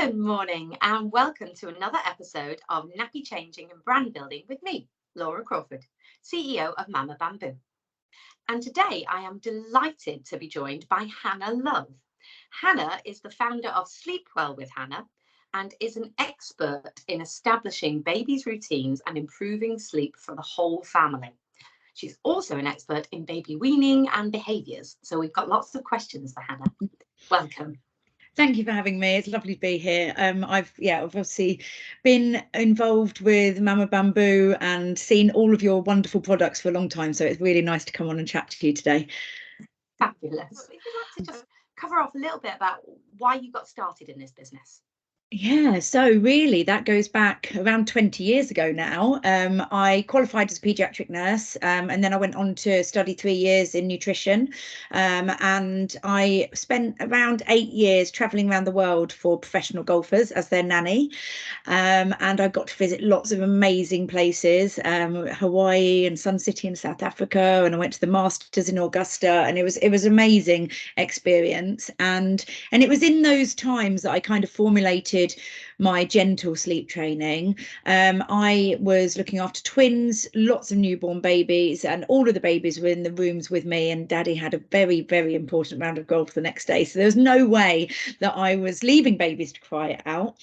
Good morning and welcome to another episode of Nappy Changing and Brand Building with me, Laura Crawford, CEO of Mama Bamboo. And today I am delighted to be joined by Hannah Love. Hannah is the founder of Sleep Well with Hannah and is an expert in establishing babies' routines and improving sleep for the whole family. She's also an expert in baby weaning and behaviours. So we've got lots of questions for Hannah. Welcome. Thank you for having me. It's lovely to be here. I've obviously been involved with Mama Bamboo and seen all of your wonderful products for a long time. So it's really nice to come on and chat to you today. Fabulous. If you'd like to just cover off a little bit about why you got started in this business. Yeah, so really that goes back around 20 years ago now. I qualified as a paediatric nurse and then I went on to study 3 years in nutrition, and I spent around 8 years traveling around the world for professional golfers as their nanny, and I got to visit lots of amazing places, Hawaii and Sun City in South Africa, and I went to the Masters in Augusta, and it was amazing experience. And it was in those times that I kind of formulated my gentle sleep training. I was looking after twins, lots of newborn babies, and all of the babies were in the rooms with me, and Daddy had a very, very important round of golf the next day. So there was no way that I was leaving babies to cry it out,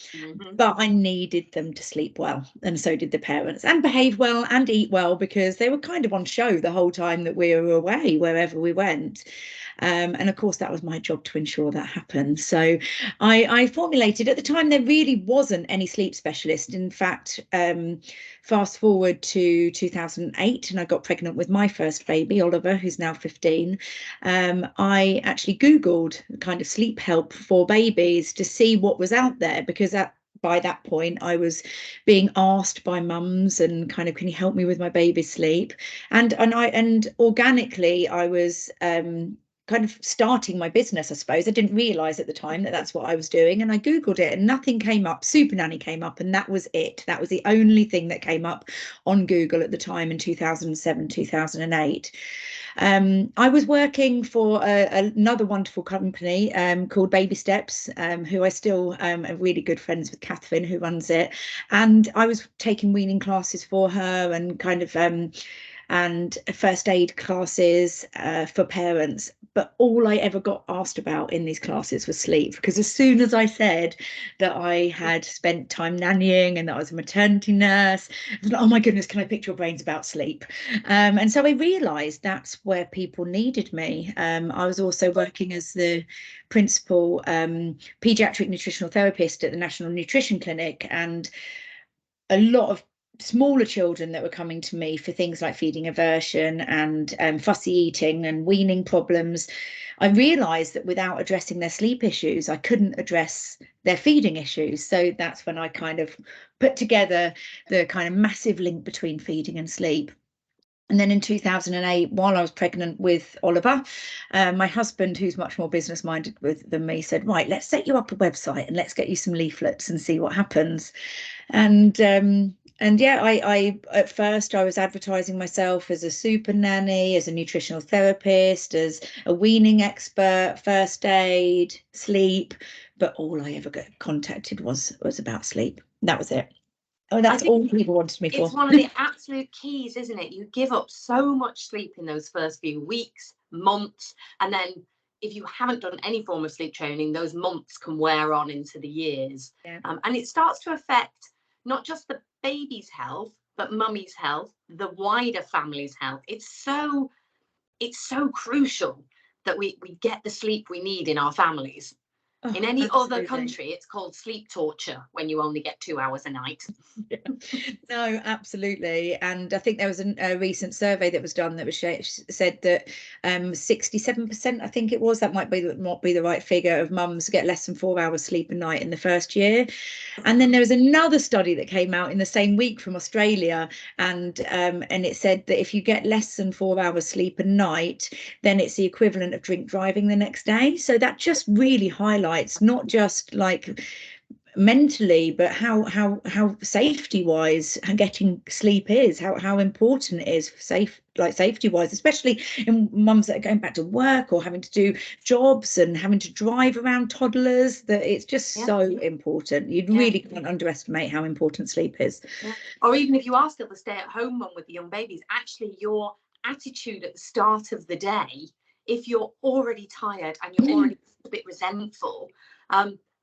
but I needed them to sleep well. And so did the parents, and behave well and eat well, because they were kind of on show the whole time that we were away, wherever we went. And of course, that was my job to ensure that happened. So I formulated, at the time, there really wasn't any sleep specialist. In fact, fast forward to 2008, and I got pregnant with my first baby, Oliver, who's now 15. I actually Googled kind of sleep help for babies to see what was out there, because by that point, I was being asked by mums and kind of, can you help me with my baby's sleep? And organically, I was kind of starting my business, I suppose. I didn't realise at the time that that's what I was doing, and I Googled it and nothing came up. Super Nanny came up, and that was it. That was the only thing that came up on Google at the time in 2007, 2008. I was working for another wonderful company called Baby Steps, who I still am really good friends with, Catherine, who runs it. And I was taking weaning classes for her, and kind of and first aid classes for parents. But all I ever got asked about in these classes was sleep, because as soon as I said that I had spent time nannying and that I was a maternity nurse, I was like, oh my goodness, can I pick your brains about sleep? And so I realised that's where people needed me. I was also working as the principal paediatric nutritional therapist at the National Nutrition Clinic, and a lot of smaller children that were coming to me for things like feeding aversion and fussy eating and weaning problems. I realised that without addressing their sleep issues, I couldn't address their feeding issues. So that's when I kind of put together the kind of massive link between feeding and sleep. And then in 2008, while I was pregnant with Oliver, my husband, who's much more business minded than me, said, right, let's set you up a website and let's get you some leaflets and see what happens. And yeah, I at first I was advertising myself as a super nanny, as a nutritional therapist, as a weaning expert, first aid, sleep, but all I ever got contacted was about sleep. That was it. Oh, that's all people wanted me for. It's one of the absolute keys, isn't it? You give up so much sleep in those first few weeks, months, and then if you haven't done any form of sleep training, those months can wear on into the years. Yeah. And it starts to affect not just the baby's health, but mummy's health, the wider family's health. It's so crucial that we get the sleep we need in our families. Oh, in any absolutely. other country, it's called sleep torture when you only get 2 hours a night. Yeah. No, absolutely. And I think there was a recent survey that was done that was said that 67%, I think it was, that might be the right figure, of mums get less than 4 hours sleep a night in the first year. And then there was another study that came out in the same week from Australia, and it said that if you get less than 4 hours sleep a night, then it's the equivalent of drink driving the next day. So that just really highlights not just like mentally, but how safety wise getting sleep is, how important it is for safety wise, especially in mums that are going back to work or having to do jobs and having to drive around toddlers, that it's just so important. You really can't underestimate how important sleep is. Or even if you are still the stay-at-home mum with the young babies, actually your attitude at the start of the day, if you're already tired and you're already a bit resentful,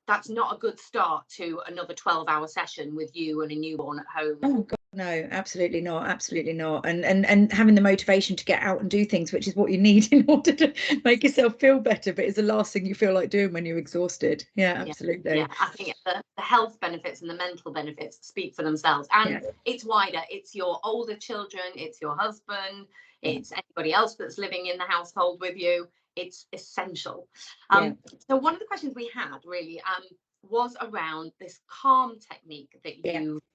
that's not a good start to another 12-hour session with you and a newborn at home. Oh God, no, absolutely not, absolutely not. And having the motivation to get out and do things, which is what you need in order to make yourself feel better, but it's the last thing you feel like doing when you're exhausted. Yeah, absolutely. Yeah, I think the health benefits and the mental benefits speak for themselves. And it's wider. It's your older children, it's your husband, it's anybody else that's living in the household with you. It's essential. So one of the questions we had really was around this calm technique that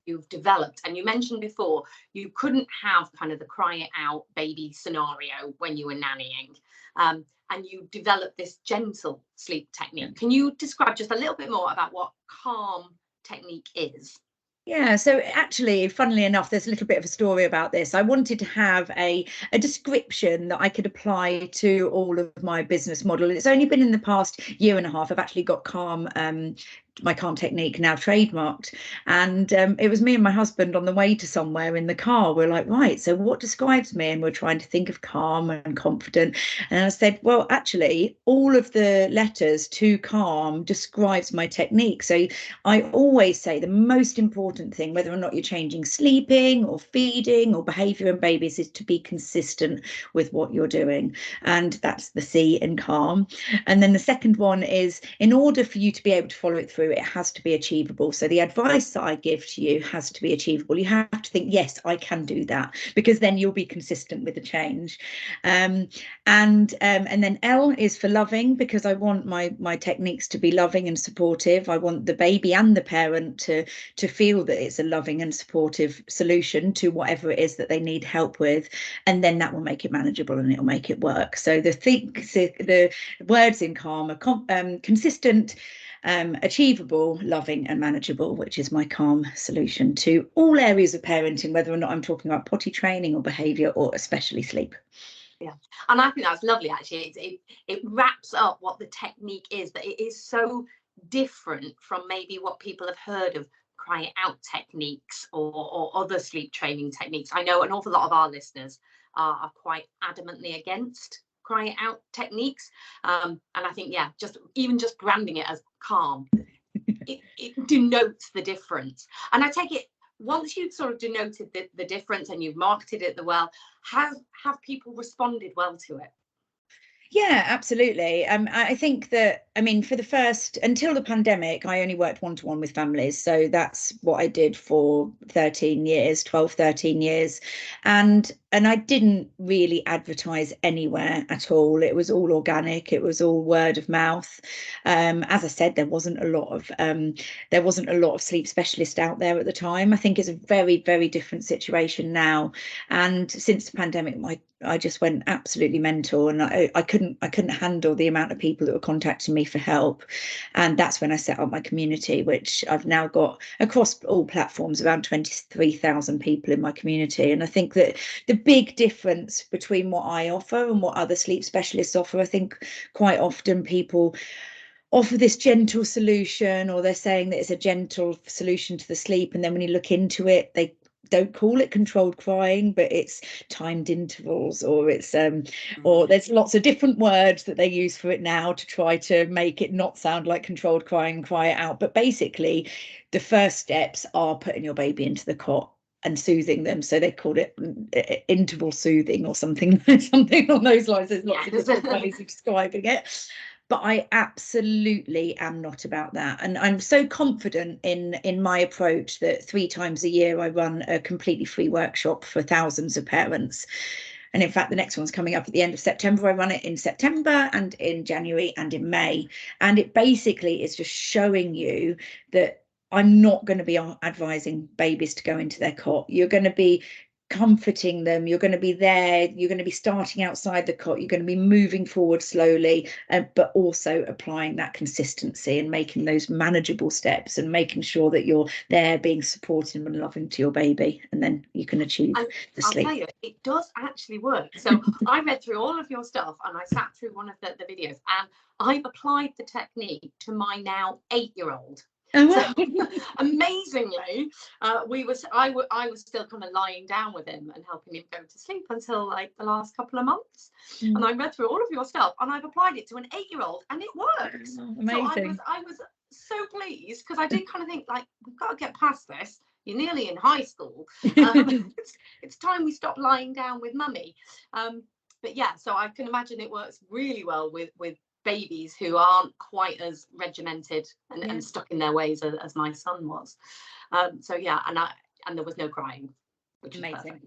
you've developed. And you mentioned before you couldn't have kind of the cry it out baby scenario when you were nannying. And you developed this gentle sleep technique. Can you describe just a little bit more about what calm technique is? Yeah, so actually, funnily enough, there's a little bit of a story about this. I wanted to have a description that I could apply to all of my business model. It's only been in the past year and a half I've actually got my calm technique now trademarked, and it was me and my husband on the way to somewhere in the car. We're like, right, so what describes me? And we're trying to think of calm and confident, and I said, well, actually all of the letters to calm describes my technique. So I always say the most important thing, whether or not you're changing sleeping or feeding or behavior in babies, is to be consistent with what you're doing, and that's the C in calm. And then the second one is, in order for you to be able to follow it through, it has to be achievable. So the advice that I give to you has to be achievable. You have to think, yes, I can do that, because then you'll be consistent with the change. And then L is for loving, because I want my techniques to be loving and supportive. I want the baby and the parent to feel that it's a loving and supportive solution to whatever it is that they need help with, and then that will make it manageable and it'll make it work. So the words in calm are consistent, achievable, loving and manageable, which is my calm solution to all areas of parenting, whether or not I'm talking about potty training or behaviour or especially sleep. Yeah, and I think that's lovely, actually. It wraps up what the technique is, but it is so different from maybe what people have heard of cry it out techniques or other sleep training techniques. I know an awful lot of our listeners are quite adamantly against cry it out techniques, and I think just branding it as calm, it denotes the difference. And I take it, once you've sort of denoted the difference and you've marketed it well, have people responded well to it? Yeah, absolutely. I think that, I mean, for the first, until the pandemic, I only worked one-to-one with families. So that's what I did for 13 years, 12, 13 years. And I didn't really advertise anywhere at all. It was all organic. It was all word of mouth. As I said, there wasn't a lot of sleep specialists out there at the time. I think it's a very, very different situation now. And since the pandemic, I just went absolutely mental, and I couldn't handle the amount of people that were contacting me for help. And that's when I set up my community, which I've now got across all platforms, around 23,000 people in my community. And I think that the big difference between what I offer and what other sleep specialists offer, I think quite often people offer this gentle solution, or they're saying that it's a gentle solution to the sleep, and then when you look into it, they don't call it controlled crying, but it's timed intervals, or it's or there's lots of different words that they use for it now to try to make it not sound like controlled crying and cry it out. But basically the first steps are putting your baby into the cot and soothing them. So they call it interval soothing or something on those lines. There's lots of different ways of describing it. But I absolutely am not about that. And I'm so confident in my approach that 3 times a year I run a completely free workshop for thousands of parents. And in fact, the next one's coming up at the end of September. I run it in September and in January and in May. And it basically is just showing you that I'm not going to be advising babies to go into their cot. You're going to be comforting them, you're going to be there, you're going to be starting outside the cot, you're going to be moving forward slowly, but also applying that consistency and making those manageable steps and making sure that you're there being supportive and loving to your baby, and then you can achieve the sleep. I'll tell you, it does actually work. So I read through all of your stuff and I sat through one of the videos, and I've applied the technique to my now 8-year-old. Oh, So wow. amazingly, I was still kind of lying down with him and helping him go to sleep until like the last couple of months. And I read through all of your stuff and I've applied it to an 8-year-old, and it works. Oh, amazing. So I was so pleased, because I did kind of think, like, we've got to get past this. You're nearly in high school. It's time we stop lying down with mummy. But yeah, so I can imagine it works really well with babies who aren't quite as regimented and stuck in their ways as my son was. So yeah, and there was no crying, which is amazing.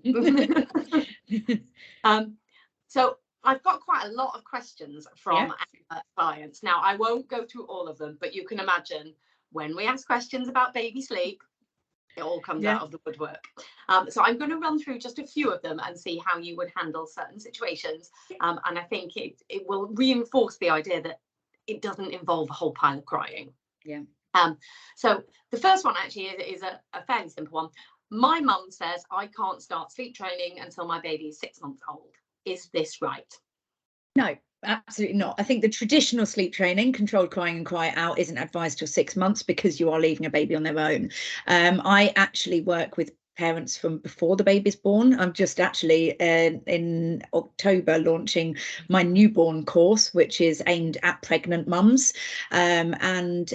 So I've got quite a lot of questions from clients. Now, I won't go through all of them, but you can imagine when we ask questions about baby sleep, it all comes out of the woodwork. So I'm going to run through just a few of them and see how you would handle certain situations. And I think it will reinforce the idea that it doesn't involve a whole pile of crying. Yeah. So the first one actually is a fairly simple one. My mum says I can't start sleep training until my baby is 6 months old. Is this right? No, absolutely not. I think the traditional sleep training, controlled crying and quiet out, isn't advised till 6 months because you are leaving a baby on their own. I actually work with parents from before the baby's born. I'm just actually in October launching my newborn course, which is aimed at pregnant mums, and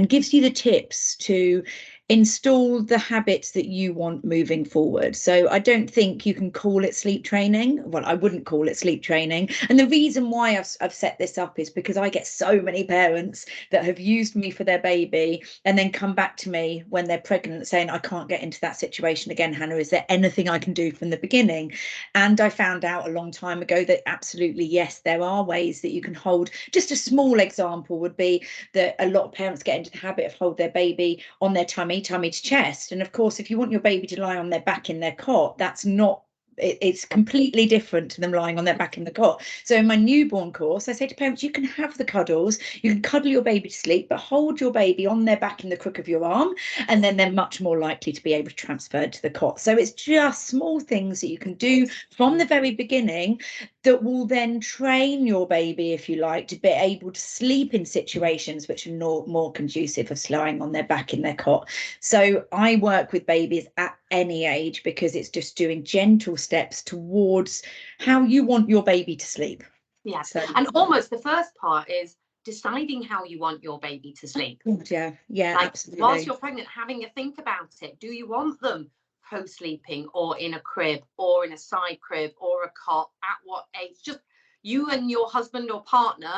gives you the tips to install the habits that you want moving forward. So I don't think you can call it sleep training. Well, I wouldn't call it sleep training. And the reason why I've set this up is because I get so many parents that have used me for their baby and then come back to me when they're pregnant saying, I can't get into that situation again, Hannah. Is there anything I can do from the beginning? And I found out a long time ago that absolutely, yes, there are ways that you can hold. Just a small example would be that a lot of parents get into the habit of hold their baby on their tummy to chest. And of course, if you want your baby to lie on their back in their cot, that's not, it's completely different to them lying on their back in the cot. So in my newborn course, I say to parents, you can have the cuddles, you can cuddle your baby to sleep, but hold your baby on their back in the crook of your arm, and then they're much more likely to be able to transfer to the cot. So it's just small things that you can do from the very beginning that will then train your baby, if you like, to be able to sleep in situations which are more conducive of lying on their back in their cot. So I work with babies at any age because it's just doing gentle steps towards how you want your baby to sleep. Yes. So, and almost the first part is deciding how you want your baby to sleep. Yeah, like, absolutely. Whilst you're pregnant, having a think about it. Do you want them co-sleeping or in a crib or in a side crib or a cot? At what age? Just you and your husband or partner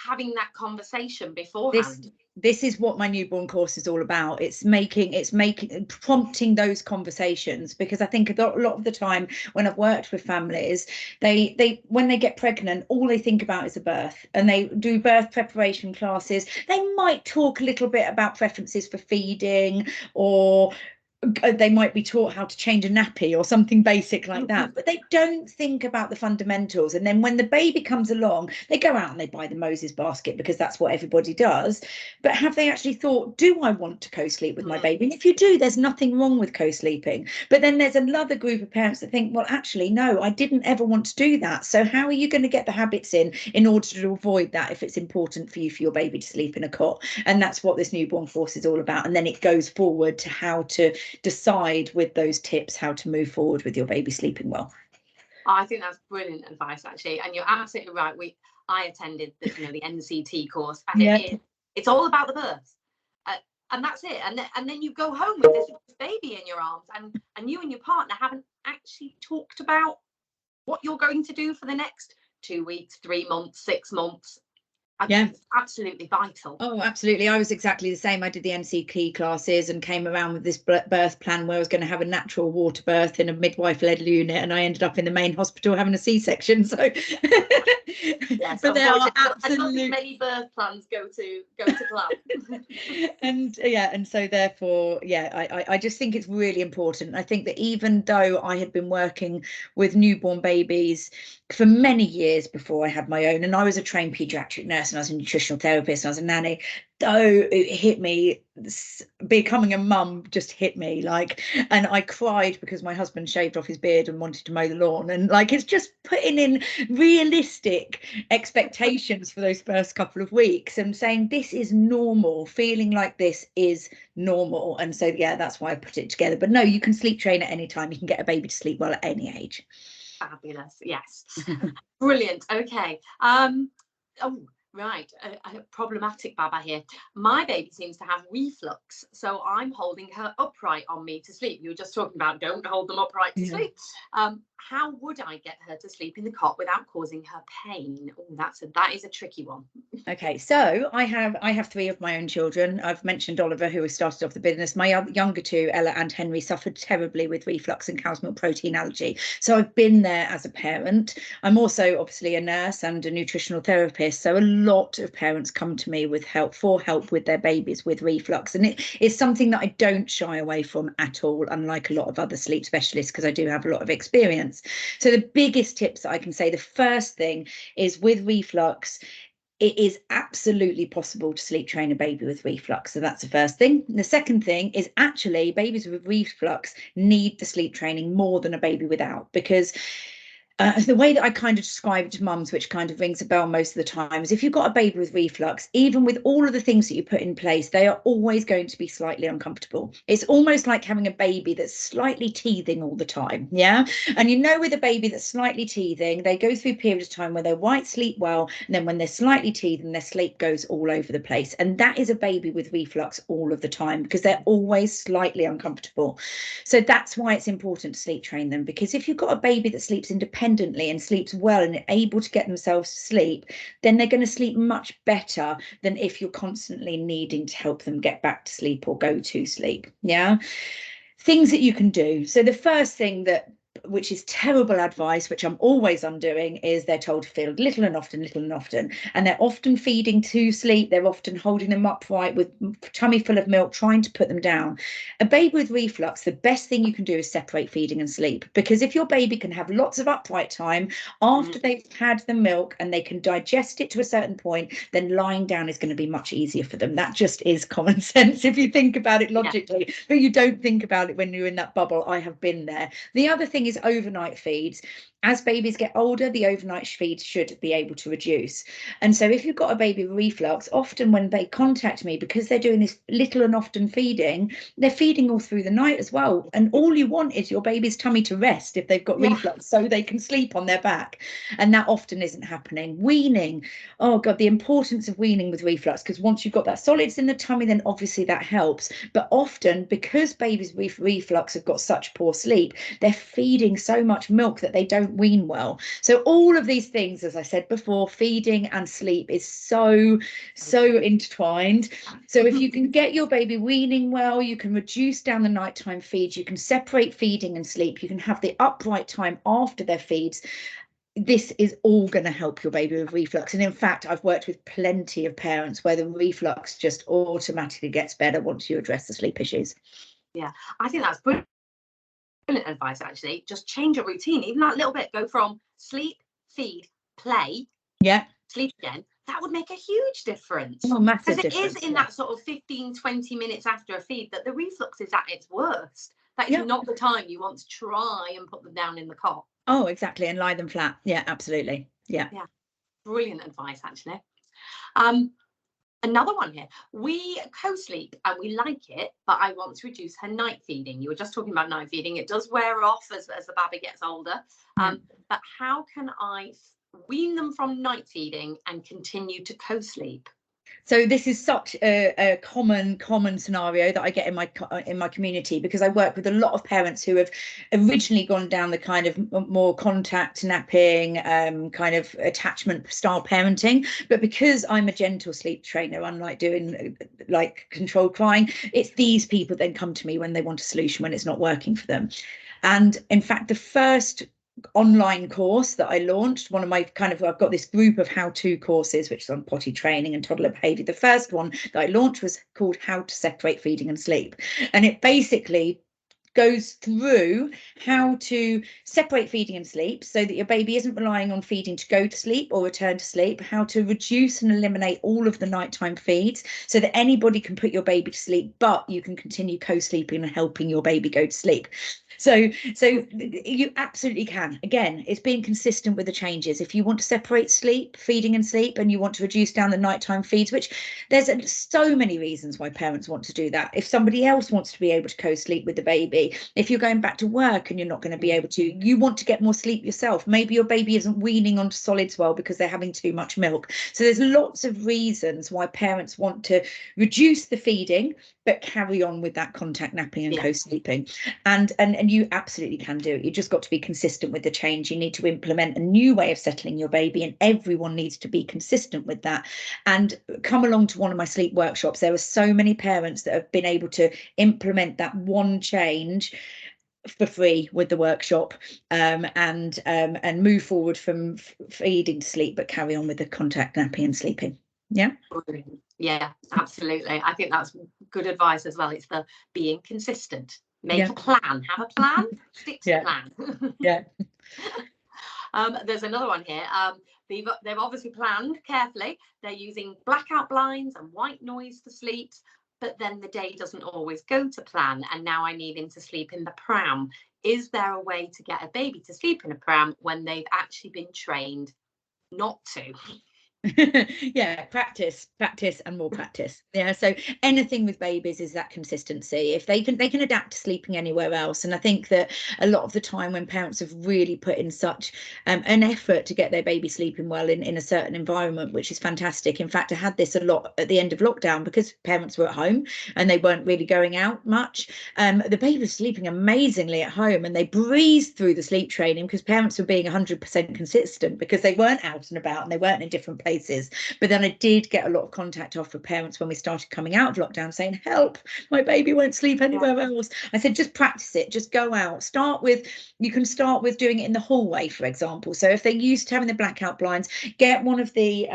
having that conversation beforehand. This is what my newborn course is all about. It's prompting those conversations, because I think a lot of the time when I've worked with families, they when they get pregnant, all they think about is a birth, and they do birth preparation classes. They might talk a little bit about preferences for feeding, or they might be taught how to change a nappy or something basic like that, but they don't think about the fundamentals. And then when the baby comes along, they go out and they buy the Moses basket because that's what everybody does. But have they actually thought, do I want to co-sleep with my baby? And if you do, there's nothing wrong with co-sleeping. But then there's another group of parents that think, well, actually, no, I didn't ever want to do that. So how are you going to get the habits in order to avoid that if it's important for you for your baby to sleep in a cot? And that's what this newborn course is all about. And then it goes forward to how to decide with those tips how to move forward with your baby sleeping well. I think that's brilliant advice, actually, and you're absolutely right. I attended the NCT course, and it's all about the birth, and that's it. And then you go home with this baby in your arms, and you and your partner haven't actually talked about what you're going to do for the next 2 weeks, 3 months, 6 months. Yeah. It's absolutely vital. Oh, absolutely. I was exactly the same. I did the NCT classes and came around with this birth plan where I was going to have a natural water birth in a midwife-led unit, and I ended up in the main hospital having a C-section. So, yes, but there are I don't think many birth plans go to plan. and so therefore, I just think it's really important. I think that even though I had been working with newborn babies for many years before I had my own, and I was a trained paediatric nurse, and I was a nutritional therapist, and I was a nanny, though it hit me, becoming a mum just hit me, like, and I cried because my husband shaved off his beard and wanted to mow the lawn, and like, it's just putting in realistic expectations for those first couple of weeks and saying this is normal, feeling like this is normal. And so yeah, that's why I put it together. But no, you can sleep train at any time. You can get a baby to sleep well at any age. Fabulous. Yes. Brilliant. Okay. Oh, right. A problematic baba here. My baby seems to have reflux, so I'm holding her upright on me to sleep. You were just talking about don't hold them upright to sleep. How would I get her to sleep in the cot without causing her pain? Oh, that is a tricky one. Okay, so I have 3 of my own children. I've mentioned Oliver, who has started off the business. My younger 2, Ella and Henry, suffered terribly with reflux and cow's milk protein allergy. So I've been there as a parent. I'm also obviously a nurse and a nutritional therapist. So a lot of parents come to me with help with their babies with reflux. And it is something that I don't shy away from at all, unlike a lot of other sleep specialists, because I do have a lot of experience. So the biggest tips that I can say, the first thing is with reflux, it is absolutely possible to sleep train a baby with reflux. So that's the first thing. And the second thing is actually babies with reflux need the sleep training more than a baby without, because the way that I kind of describe it to mums, which kind of rings a bell most of the time, is if you've got a baby with reflux, even with all of the things that you put in place, they are always going to be slightly uncomfortable. It's almost like having a baby that's slightly teething all the time. Yeah. And with a baby that's slightly teething, they go through a period of time where they might sleep well, and then when they're slightly teething, their sleep goes all over the place. And that is a baby with reflux all of the time, because they're always slightly uncomfortable. So that's why it's important to sleep train them, because if you've got a baby that sleeps independently and sleeps well and able to get themselves to sleep, then they're going to sleep much better than if you're constantly needing to help them get back to sleep or go to sleep. Yeah. Things that you can do. So the first thing which is terrible advice, which I'm always undoing, is they're told to feed little and often, and they're often feeding to sleep. They're often holding them upright with tummy full of milk, trying to put them down. A baby with reflux, the best thing you can do is separate feeding and sleep, because if your baby can have lots of upright time after they've had the milk and they can digest it to a certain point, then lying down is going to be much easier for them. That just is common sense if you think about it logically, but you don't think about it when you're in that bubble. I have been there. The other thing is overnight feeds. As babies get older, the overnight feeds should be able to reduce. And so if you've got a baby with reflux, often when they contact me, because they're doing this little and often feeding, they're feeding all through the night as well. And all you want is your baby's tummy to rest if they've got reflux, so they can sleep on their back. And that often isn't happening. Weaning. Oh God, the importance of weaning with reflux, because once you've got that solids in the tummy, then obviously that helps. But often, because babies with reflux have got such poor sleep, they're feeding so much milk that they don't wean well. So all of these things, as I said before, feeding and sleep is so intertwined. So if you can get your baby weaning well, you can reduce down the nighttime feeds, you can separate feeding and sleep, you can have the upright time after their feeds. This is all going to help your baby with reflux. And in fact, I've worked with plenty of parents where the reflux just automatically gets better once you address the sleep issues. Yeah, I think that's brilliant advice. Actually, just change your routine, even that little bit. Go from sleep, feed, play, sleep again. That would make a huge difference. Oh, massive difference. Because it is in that sort of 15-20 minutes after a feed that the reflux is at its worst. That is not the time you want to try and put them down in the cot. Oh, exactly, and lie them flat. Yeah, absolutely. Yeah. Brilliant advice, actually. Another one here. We co-sleep and we like it, but I want to reduce her night feeding. You were just talking about night feeding. It does wear off as the baby gets older. But how can I wean them from night feeding and continue to co-sleep? So this is such a common scenario that I get in my community, because I work with a lot of parents who have originally gone down the kind of more contact napping, kind of attachment style parenting, but because I'm a gentle sleep trainer, unlike doing like controlled crying, it's these people then come to me when they want a solution, when it's not working for them. And in fact, the first online course that I launched, one of my I've got this group of how-to courses, which is on potty training and toddler behavior. The first one that I launched was called How to Separate Feeding and Sleep. And it basically goes through how to separate feeding and sleep so that your baby isn't relying on feeding to go to sleep or return to sleep, how to reduce and eliminate all of the nighttime feeds so that anybody can put your baby to sleep, but you can continue co-sleeping and helping your baby go to sleep. So you absolutely can. Again, it's being consistent with the changes. If you want to separate sleep, feeding and sleep, and you want to reduce down the nighttime feeds, which there's so many reasons why parents want to do that. If somebody else wants to be able to co-sleep with the baby, if you're going back to work and you're not going to be able to, you want to get more sleep yourself. Maybe your baby isn't weaning onto solids well because they're having too much milk. So there's lots of reasons why parents want to reduce the feeding but carry on with that contact napping and co-sleeping. And you absolutely can do it. You just got to be consistent with the change. You need to implement a new way of settling your baby, and everyone needs to be consistent with that. And come along to one of my sleep workshops. There are so many parents that have been able to implement that one change for free with the workshop, and move forward from feeding to sleep, but carry on with the contact napping and sleeping. Yeah. Yeah, absolutely. I think that's good advice as well. It's the being consistent. Make a plan. Have a plan. Stick to the plan. Yeah. There's another one here. They've obviously planned carefully. They're using blackout blinds and white noise for sleep, but then the day doesn't always go to plan, and now I need him to sleep in the pram. Is there a way to get a baby to sleep in a pram when they've actually been trained not to? Yeah, practice and more practice. Yeah, so anything with babies is that consistency. If they can adapt to sleeping anywhere else. And I think that a lot of the time when parents have really put in such an effort to get their baby sleeping well in a certain environment, which is fantastic. In fact, I had this a lot at the end of lockdown because parents were at home and they weren't really going out much. The baby was sleeping amazingly at home, and they breezed through the sleep training because parents were being 100% consistent, because they weren't out and about and they weren't in different places. But then I did get a lot of contact off for parents when we started coming out of lockdown saying, help, my baby won't sleep anywhere else. I said, just practice it, just go out. You can start with doing it in the hallway, for example. So if they're used to having the blackout blinds, get one of the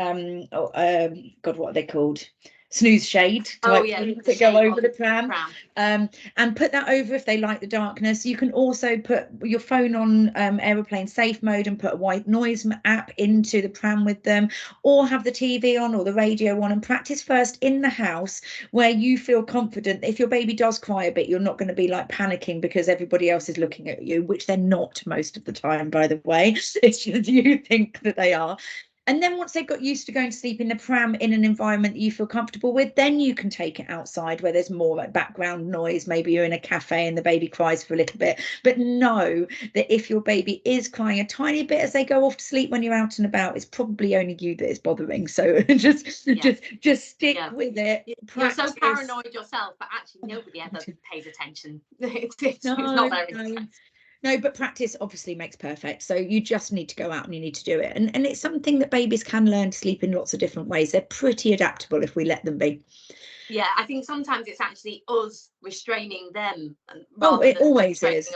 God, what are they called? Snooze shade type things that go over the pram. And put that over if they like the darkness. You can also put your phone on aeroplane safe mode and put a white noise app into the pram with them, or have the TV on or the radio on, and practice first in the house where you feel confident. If your baby does cry a bit, you're not going to be like panicking because everybody else is looking at you, which they're not most of the time, by the way. It's just you think that they are. And then once they've got used to going to sleep in the pram in an environment that you feel comfortable with, then you can take it outside where there's more like background noise. Maybe you're in a cafe and the baby cries for a little bit. But know that if your baby is crying a tiny bit as they go off to sleep when you're out and about, it's probably only you that is bothering. So just stick with it. You're so paranoid yourself, but actually nobody ever pays attention. It's not very intense. No, but practice obviously makes perfect. So you just need to go out and you need to do it. And it's something that babies can learn to sleep in lots of different ways. They're pretty adaptable if we let them be. Yeah, I think sometimes it's actually us restraining them. It always is.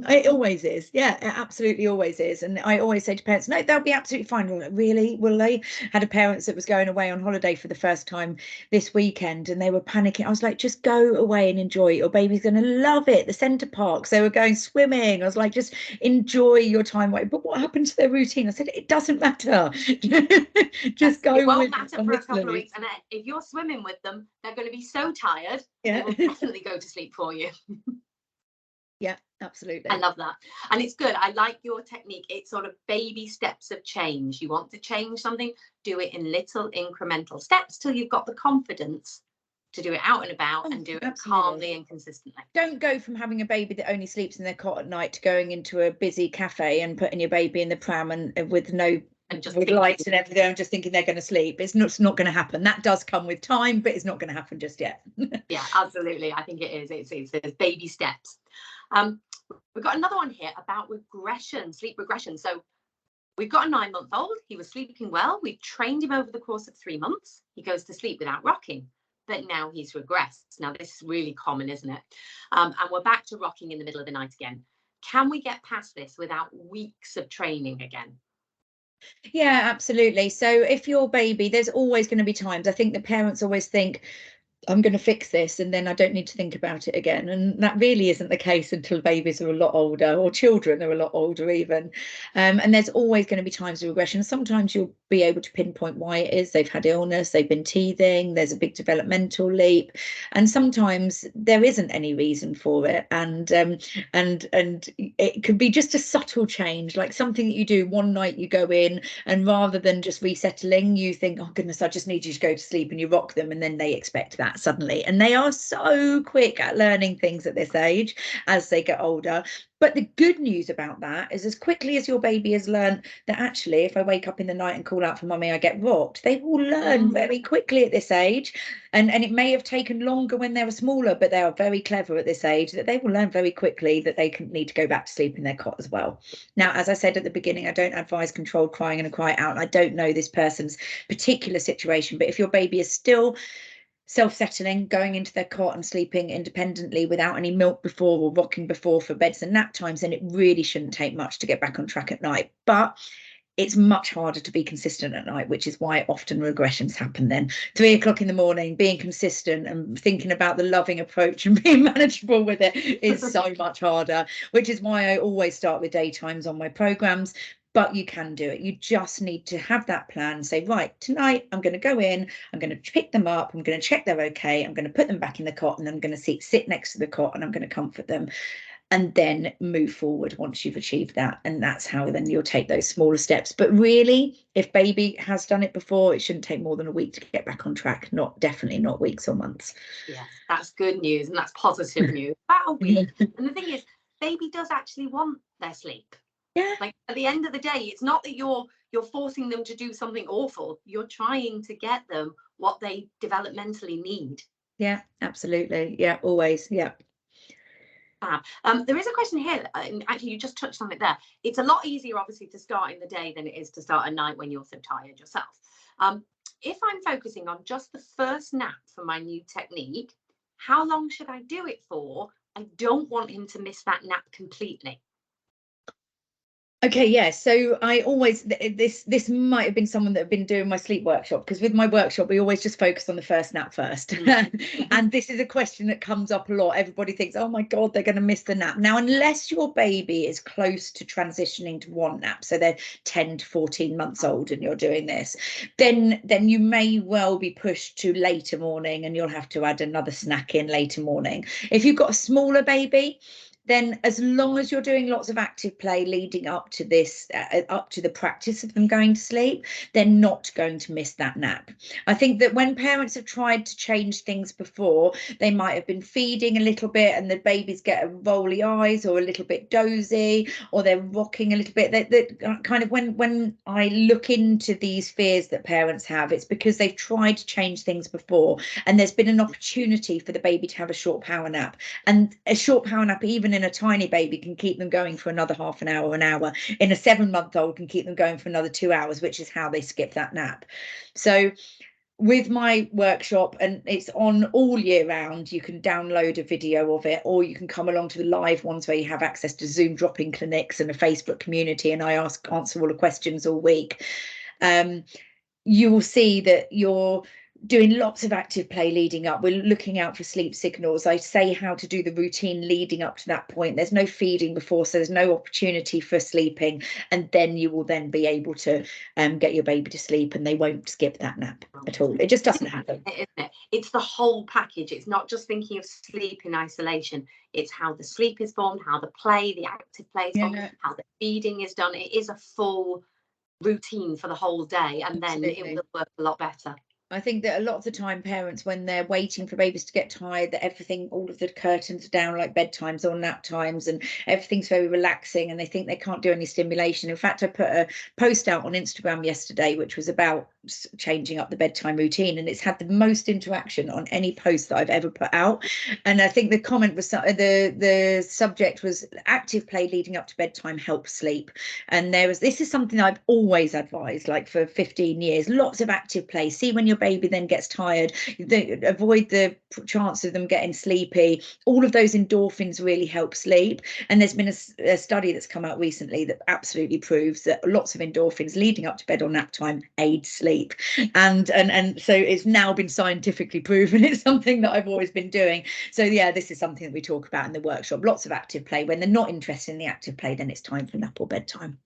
It always is. Yeah, it absolutely always is. And I always say to parents, no, they'll be absolutely fine. Like, really? Will they? Had a parent that was going away on holiday for the first time this weekend and they were panicking. I was like, just go away and enjoy it. Your baby's going to love it. The centre parks, they were going swimming. I was like, just enjoy your time away. But what happened to their routine? I said, it doesn't matter. Just go. It won't matter for a couple of weeks. And if you're swimming with them, they're going to be so tired. They will definitely go to sleep for you. Yeah, absolutely. I love that. And it's good. I like your technique. It's sort of baby steps of change. You want to change something, do it in little incremental steps till you've got the confidence to do it out and about and do it calmly and consistently. Don't go from having a baby that only sleeps in their cot at night to going into a busy cafe and putting your baby in the pram and with no and just with lights and everything, I'm just thinking they're going to sleep. It's not going to happen. That does come with time, but it's not going to happen just yet. Yeah, absolutely. I think it is. It's baby steps. We've got another one here about regression, sleep regression. So we've got a 9-month-old. He was sleeping well. We've trained him over the course of 3 months. He goes to sleep without rocking, but now he's regressed. Now, this is really common, isn't it? And we're back to rocking in the middle of the night again. Can we get past this without weeks of training again? Yeah, absolutely. So if your baby, there's always going to be times, I think the parents always think, I'm going to fix this and then I don't need to think about it again. And that really isn't the case until babies are a lot older, or children are a lot older even. And there's always going to be times of regression. Sometimes you'll be able to pinpoint why it is. They've had illness, they've been teething, there's a big developmental leap. And sometimes there isn't any reason for it. And it could be just a subtle change, like something that you do one night, you go in, and rather than just resettling, you think, oh goodness, I just need you to go to sleep, and you rock them, and then they expect that suddenly. And they are so quick at learning things at this age as they get older. But the good news about that is, as quickly as your baby has learned that actually, if I wake up in the night and call out for mummy, I get rocked, they will learn very quickly at this age. And it may have taken longer when they were smaller, but they are very clever at this age, that they will learn very quickly that they need to go back to sleep in their cot as well. Now, as I said at the beginning, I don't advise controlled crying and a cry out. I don't know this person's particular situation, but if your baby is still self-settling, going into their cot and sleeping independently without any milk before or rocking before for beds and nap times, then it really shouldn't take much to get back on track at night. But it's much harder to be consistent at night, which is why often regressions happen then. 3 o'clock in the morning, being consistent and thinking about the loving approach and being manageable with it is so much harder, which is why I always start with daytimes on my programs. But you can do it. You just need to have that plan. Say, right, tonight I'm going to go in, I'm going to pick them up, I'm going to check they're okay, I'm going to put them back in the cot, and I'm going to sit next to the cot, and I'm going to comfort them, and then move forward once you've achieved that. And that's how then you'll take those smaller steps. But really, if baby has done it before, it shouldn't take more than a week to get back on track. Definitely not weeks or months. Yes, that's good news, and that's positive news. About a week. And the thing is, baby does actually want their sleep. Yeah. Like at the end of the day, it's not that you're forcing them to do something awful. You're trying to get them what they developmentally need. Yeah, absolutely. Yeah, always. Yeah. There is a question here, and actually you just touched on it there. It's a lot easier, obviously, to start in the day than it is to start at night when you're so tired yourself. If I'm focusing on just the first nap for my new technique, how long should I do it for? I don't want him to miss that nap completely. Okay, yeah. So I always, this might have been someone that had been doing my sleep workshop, because with my workshop we always just focus on the first nap first. And this is a question that comes up a lot. Everybody thinks, oh my God, they're going to miss the nap. Now, unless your baby is close to transitioning to one nap, so they're 10 to 14 months old and you're doing this, then you may well be pushed to later morning, and you'll have to add another snack in later morning. If you've got a smaller baby, then as long as you're doing lots of active play leading up to this, up to the practice of them going to sleep, they're not going to miss that nap. I think that when parents have tried to change things before, they might have been feeding a little bit and the babies get a rolly eyes or a little bit dozy, or they're rocking a little bit. That kind of, when I look into these fears that parents have, it's because they've tried to change things before, and there's been an opportunity for the baby to have a short power nap. And a short power nap, even in a tiny baby, can keep them going for another half an hour, an hour. In a 7-month-old, can keep them going for another 2 hours, which is how they skip that nap. So with my workshop, and it's on all year round, you can download a video of it, or you can come along to the live ones where you have access to Zoom drop-in clinics and a Facebook community, and I answer all the questions all week. You will see that you're doing lots of active play leading up. We're looking out for sleep signals. I say how to do the routine leading up to that point. There's no feeding before, so there's no opportunity for sleeping, and then you will then be able to get your baby to sleep, and they won't skip that nap at all. It just doesn't happen. Isn't it? It's the whole package. It's not just thinking of sleep in isolation. It's how the sleep is formed, how the play, the active play is formed, how the feeding is done. It is a full routine for the whole day, and then it will work a lot better. I think that a lot of the time parents, when they're waiting for babies to get tired, that everything, all of the curtains are down, like bedtimes or nap times, and everything's very relaxing, and they think they can't do any stimulation. In fact, I put a post out on Instagram yesterday which was about changing up the bedtime routine, and it's had the most interaction on any post that I've ever put out. And I think the comment was, the subject was active play leading up to bedtime helps sleep. And this is something I've always advised, like for 15 years, lots of active play. See when your baby then gets tired, avoid the chance of them getting sleepy. All of those endorphins really help sleep. And there's been a study that's come out recently that absolutely proves that lots of endorphins leading up to bed or nap time aid sleep. And so it's now been scientifically proven. It's something that I've always been doing. So yeah, this is something that we talk about in the workshop. Lots of active play. When they're not interested in the active play, then it's time for nap or bedtime.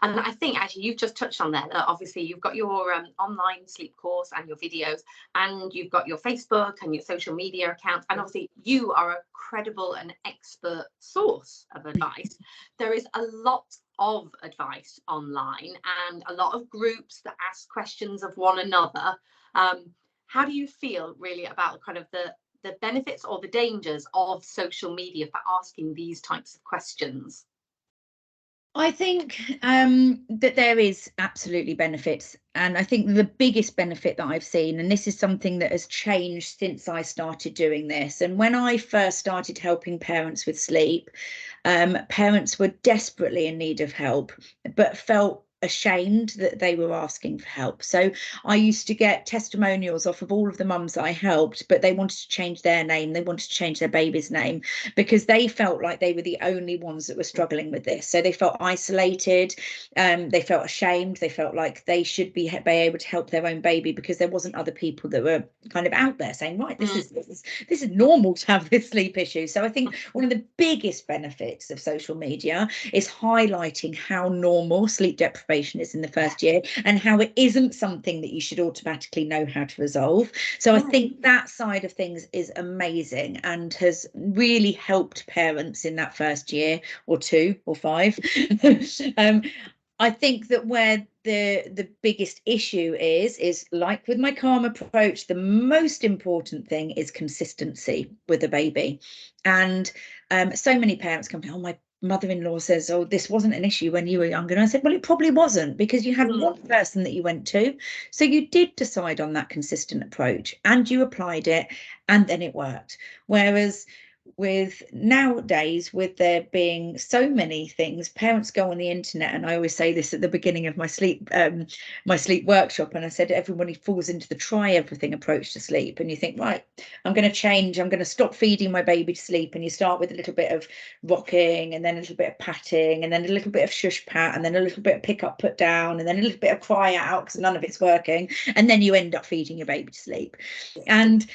And I think actually you've just touched on there that obviously you've got your online sleep course and your videos, and you've got your Facebook and your social media accounts, and obviously you are a credible and expert source of advice. There is a lot of advice online and a lot of groups that ask questions of one another. How do you feel really about kind of the benefits or the dangers of social media for asking these types of questions? I think that there is absolutely benefits. And I think the biggest benefit that I've seen, and this is something that has changed since I started doing this. And when I first started helping parents with sleep, parents were desperately in need of help, but felt ashamed that they were asking for help. So I used to get testimonials off of all of the mums that I helped, but they wanted to change their name, they wanted to change their baby's name, because they felt like they were the only ones that were struggling with this. So they felt isolated, they felt ashamed, they felt like they should be able to help their own baby because there wasn't other people that were kind of out there saying, right, this is normal to have this sleep issue. So I think one of the biggest benefits of social media is highlighting how normal sleep deprivation is in the first year, and how it isn't something that you should automatically know how to resolve. So I think that side of things is amazing and has really helped parents in that first year or 2 or 5. I think that where the biggest issue is like with my calm approach, the most important thing is consistency with a baby. And so many parents come to, oh, my mother-in-law says, oh, this wasn't an issue when you were younger. And I said, well, it probably wasn't, because you had one person that you went to. So you did decide on that consistent approach and you applied it, and then it worked. Whereas with nowadays, with there being so many things, parents go on the internet, and I always say this at the beginning of my sleep workshop, and I said everybody falls into the try everything approach to sleep, and you think, right, I'm going to change, I'm going to stop feeding my baby to sleep, and you start with a little bit of rocking, and then a little bit of patting, and then a little bit of shush pat, and then a little bit of pick up put down, and then a little bit of cry out because none of it's working, and then you end up feeding your baby to sleep. And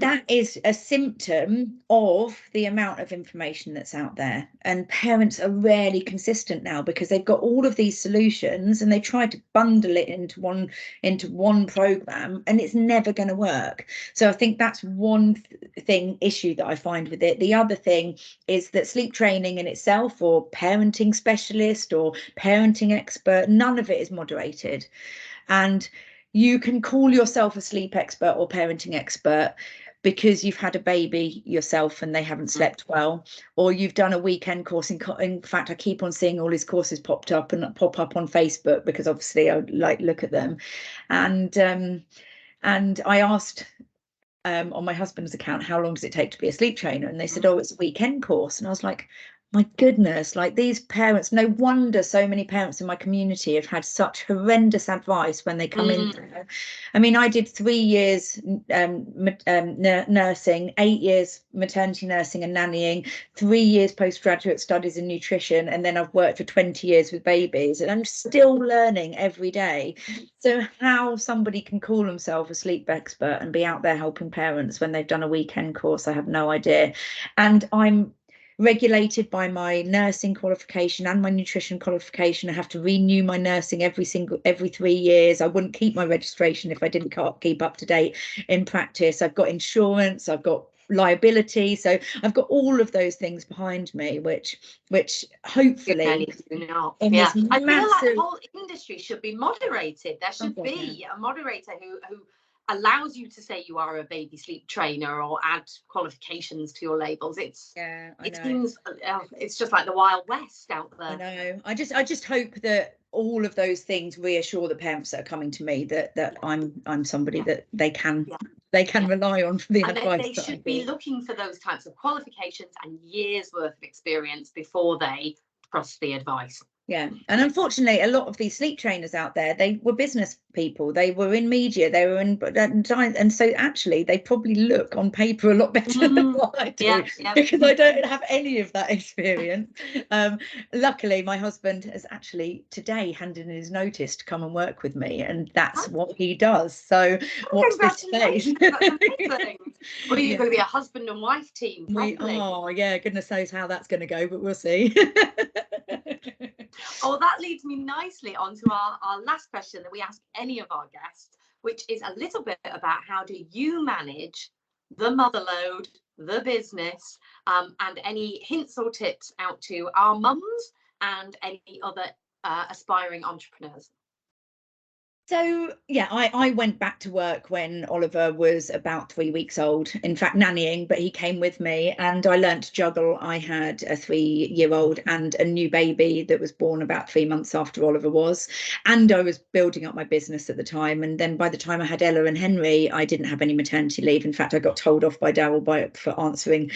that is a symptom of the amount of information that's out there. And parents are rarely consistent now because they've got all of these solutions and they try to bundle it into one program, and it's never going to work. So I think that's one issue that I find with it. The other thing is that sleep training in itself, or parenting specialist or parenting expert, none of it is moderated. And you can call yourself a sleep expert or parenting expert because you've had a baby yourself and they haven't slept well, or you've done a weekend course. In fact, I keep on seeing all these courses pop up on Facebook because obviously I like look at them. And I asked on my husband's account, how long does it take to be a sleep trainer? And they said, oh, it's a weekend course. And I was like, my goodness, like these parents, no wonder so many parents in my community have had such horrendous advice when they come in there. I mean, I did 3 years nursing, 8 years maternity nursing and nannying, 3 years postgraduate studies in nutrition, and then I've worked for 20 years with babies, and I'm still learning every day. So how somebody can call themselves a sleep expert and be out there helping parents when they've done a weekend course, I have no idea. And I'm regulated by my nursing qualification and my nutrition qualification. I have to renew my nursing every 3 years. I wouldn't keep my registration if I didn't keep up to date in practice. I've got insurance, I've got liability, so I've got all of those things behind me, which hopefully in this I feel like the whole industry should be moderated. There should be a moderator who allows you to say you are a baby sleep trainer or add qualifications to your labels. It seems it's just like the Wild West out there. I know. I just hope that all of those things reassure the parents that are coming to me that I'm somebody that they can rely on for the advice. They should be looking for those types of qualifications and years worth of experience before they trust the advice. Yeah, and unfortunately, a lot of these sleep trainers out there, they were business people, they were in media, they were in, and so actually they probably look on paper a lot better than what I do, because I don't have any of that experience. Luckily, my husband has actually today handed in his notice to come and work with me, and that's what he does. So watch this space. Well, you're going to be a husband and wife team. Goodness knows how that's going to go, but we'll see. Oh, that leads me nicely onto our last question that we ask any of our guests, which is a little bit about how do you manage the motherload, the business, and any hints or tips out to our mums and any other aspiring entrepreneurs. So, yeah, I went back to work when Oliver was about 3 weeks old, in fact, nannying, but he came with me and I learned to juggle. I had a 3-year-old and a new baby that was born about 3 months after Oliver was. And I was building up my business at the time. And then by the time I had Ella and Henry, I didn't have any maternity leave. In fact, I got told off by Daryl for answering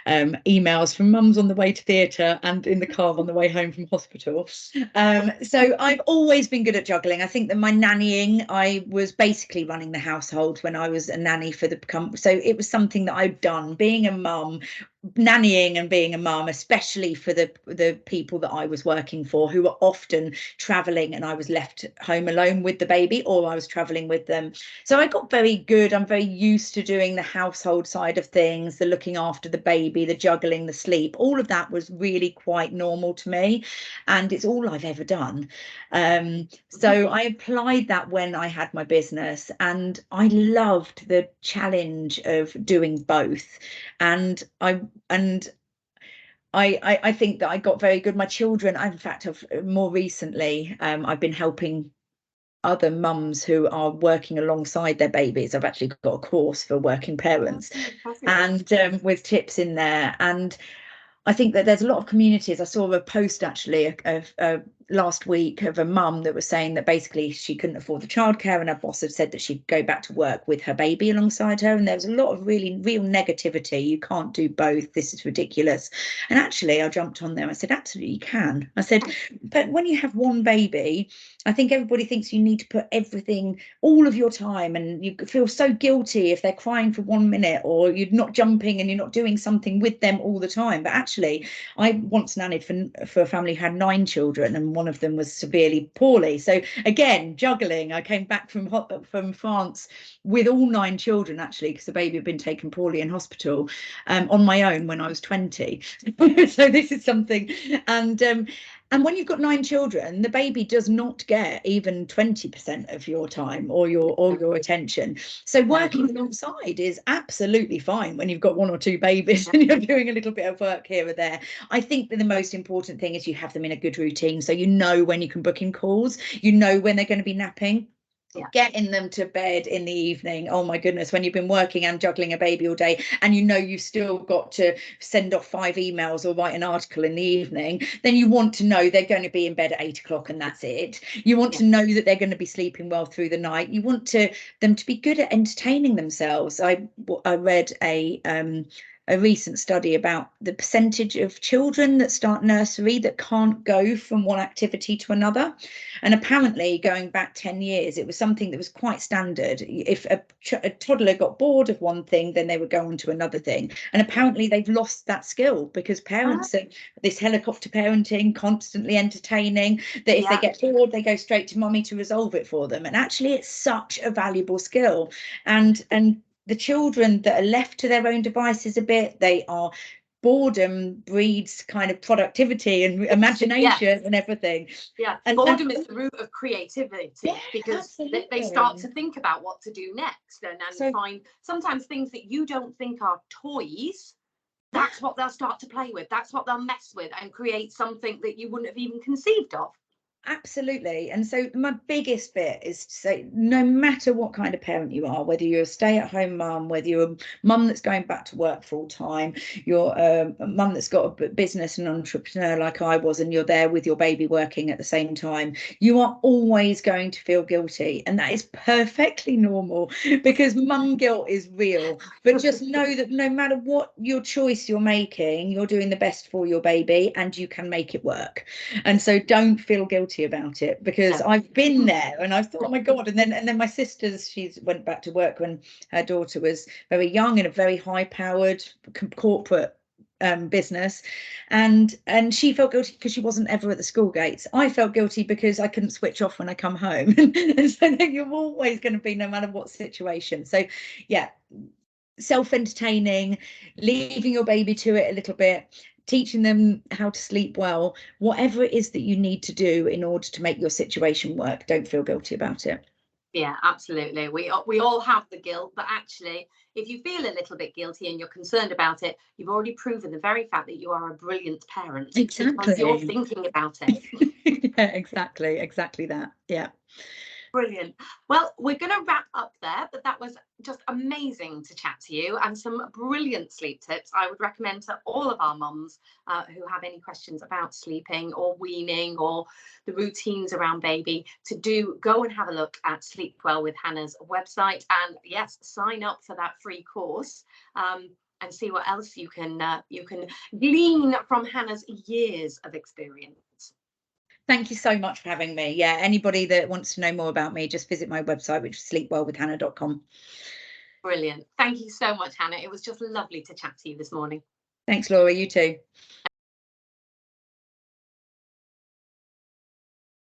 emails from mums on the way to theatre and in the car on the way home from hospital. So I've always been good at juggling. I think that my nannying, I was basically running the household when I was a nanny for the company. So it was something that I'd done, being a mum, nannying and being a mum, especially for the people that I was working for, who were often traveling, and I was left home alone with the baby, or I was traveling with them. So I got very good. I'm very used to doing the household side of things, the looking after the baby, the juggling, the sleep. All of that was really quite normal to me, and it's all I've ever done. So I applied that when I had my business, and I loved the challenge of doing both. And I think that I got very good. My children, in fact, more recently, I've been helping other mums who are working alongside their babies. I've actually got a course for working parents, and with tips in there. And I think that there's a lot of communities. I saw a post actually last week of a mum that was saying that basically she couldn't afford the childcare, and her boss had said that she'd go back to work with her baby alongside her. And there was a lot of real negativity. You can't do both. This is ridiculous. And actually, I jumped on there. I said, absolutely, you can. I said, but when you have one baby, I think everybody thinks you need to put everything, all of your time, and you feel so guilty if they're crying for 1 minute, or you're not jumping and you're not doing something with them all the time. But actually, I once nannied for a family who had 9 children, and one of them was severely poorly. So again, juggling. I came back from France with all 9 children, actually, because the baby had been taken poorly in hospital, on my own when I was 20. So this is something. And when you've got 9 children, the baby does not get even 20% of your time or your attention. So working alongside is absolutely fine when you've got 1 or 2 babies and you're doing a little bit of work here or there. I think that the most important thing is you have them in a good routine. So you know when you can book in calls, you know when they're going to be napping. Getting them to bed in the evening. Oh my goodness, when you've been working and juggling a baby all day, and you know you've still got to send off 5 emails or write an article in the evening, then you want to know they're going to be in bed at 8 o'clock and that's it. You want to know that they're going to be sleeping well through the night. You want them to be good at entertaining themselves. I read a recent study about the percentage of children that start nursery that can't go from one activity to another. And apparently, going back 10 years, it was something that was quite standard. If a toddler got bored of one thing, then they would go on to another thing. And apparently they've lost that skill because parents are this helicopter parenting, constantly entertaining, that if they get bored, they go straight to mummy to resolve it for them. And actually, it's such a valuable skill. And the children that are left to their own devices a bit, boredom breeds kind of productivity and imagination and everything. And boredom is the root of creativity, because they start to think about what to do next, and find sometimes things that you don't think are toys. That's what they'll start to play with. That's what they'll mess with and create something that you wouldn't have even conceived of. Absolutely. And so my biggest bit is to say, no matter what kind of parent you are, whether you're a stay-at-home mum, whether you're a mum that's going back to work full time, you're a mum that's got a business and entrepreneur like I was, and you're there with your baby working at the same time, you are always going to feel guilty. And that is perfectly normal, because mum guilt is real. But just know that no matter what your choice you're making, you're doing the best for your baby and you can make it work. And so don't feel guilty about it, because I've been there and I've thought, oh my God. And then my sister's, she went back to work when her daughter was very young in a very high powered corporate business, and she felt guilty because she wasn't ever at the school gates. I felt guilty because I couldn't switch off when I come home. And so you're always going to be, no matter what situation. So yeah, self-entertaining, leaving your baby to it a little bit, teaching them how to sleep well, whatever it is that you need to do in order to make your situation work, don't feel guilty about it. Yeah, absolutely. We all have the guilt, but actually, if you feel a little bit guilty and you're concerned about it, you've already proven the very fact that you are a brilliant parent. Because you're Exactly. thinking about it. Yeah, exactly that. Yeah. Brilliant. Well, we're going to wrap up there, but that was just amazing to chat to you, and some brilliant sleep tips I would recommend to all of our mums who have any questions about sleeping or weaning or the routines around baby, to go and have a look at Sleep Well with Hannah's website, and yes, sign up for that free course. And see what else you can glean from Hannah's years of experience. Thank you so much for having me. Yeah, anybody that wants to know more about me, just visit my website, which is sleepwellwithhannah.com. Brilliant. Thank you so much, Hannah. It was just lovely to chat to you this morning. Thanks, Laura. You too.